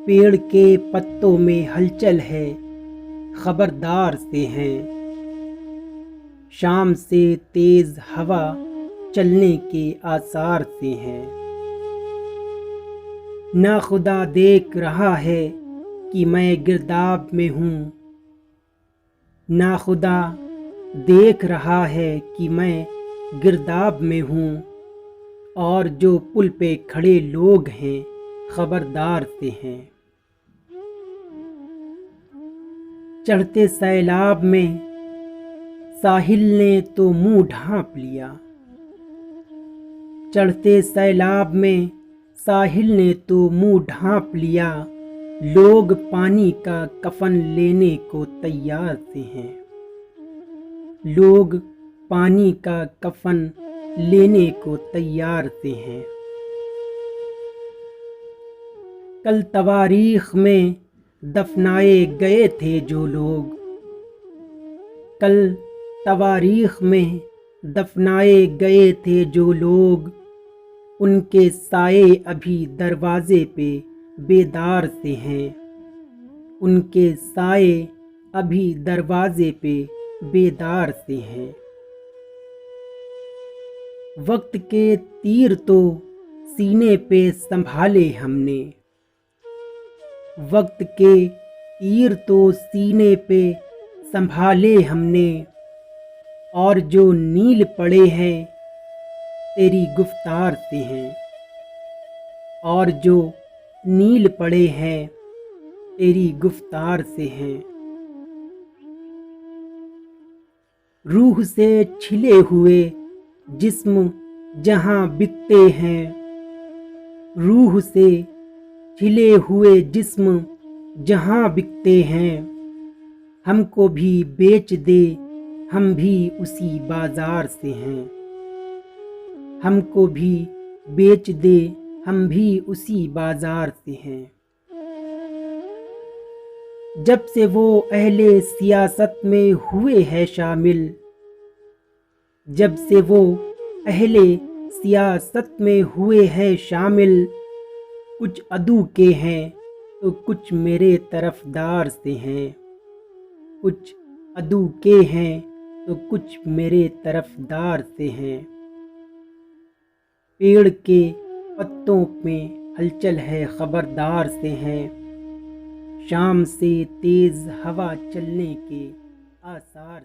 پیڑ کے پتوں میں ہلچل ہے، خبردار سے ہیں۔ شام سے تیز ہوا چلنے کے آثار سے ہیں۔ ناخدا دیکھ رہا ہے کہ میں گرداب میں ہوں، ناخدا دیکھ رہا ہے کہ میں گرداب میں ہوں، اور جو پل پہ کھڑے لوگ ہیں خبردار سے ہیں۔ چڑھتے سیلاب میں ساحل نے تو منہ ڈھانپ لیا، چڑھتے سیلاب میں ساحل نے تو منہ ڈھانپ لیا، لوگ پانی کا کفن لینے کو تیار سے ہیں، لوگ پانی کا کفن لینے کو تیار سے ہیں۔ کل تواریخ میں دفنائے گئے تھے جو لوگ، کل تواریخ میں دفنائے گئے تھے جو لوگ، ان کے سائے ابھی دروازے پہ بیدار سے ہیں، ان کے سائے ابھی دروازے پہ بیدار سے ہیں۔ وقت کے تیر تو سینے پہ سنبھالے ہم نے، وقت کے تیر تو سینے پہ سنبھالے ہم نے، اور جو نیل پڑے ہیں تیری گفتار سے ہیں، اور جو نیل پڑے ہیں تیری گفتار سے ہیں۔ روح سے چھلے ہوئے جسم جہاں بکتے ہیں، روح سے چھلے ہوئے جسم جہاں بکتے ہیں، ہم کو بھی بیچ دے ہم بھی اسی بازار سے ہیں، ہم کو بھی بیچ دے ہم بھی اسی بازار سے ہیں۔ جب سے وہ اہل سیاست میں ہوئے ہیں شامل، جب سے وہ اہل سیاست میں ہوئے ہیں شامل، کچھ عدو کے ہیں تو کچھ میرے طرفدار سے ہیں، کچھ عدو کے ہیں تو کچھ میرے طرفدار سے ہیں۔ پیڑ کے پتوں میں ہلچل ہے، خبردار سے ہیں، شام سے تیز ہوا چلنے کے آثار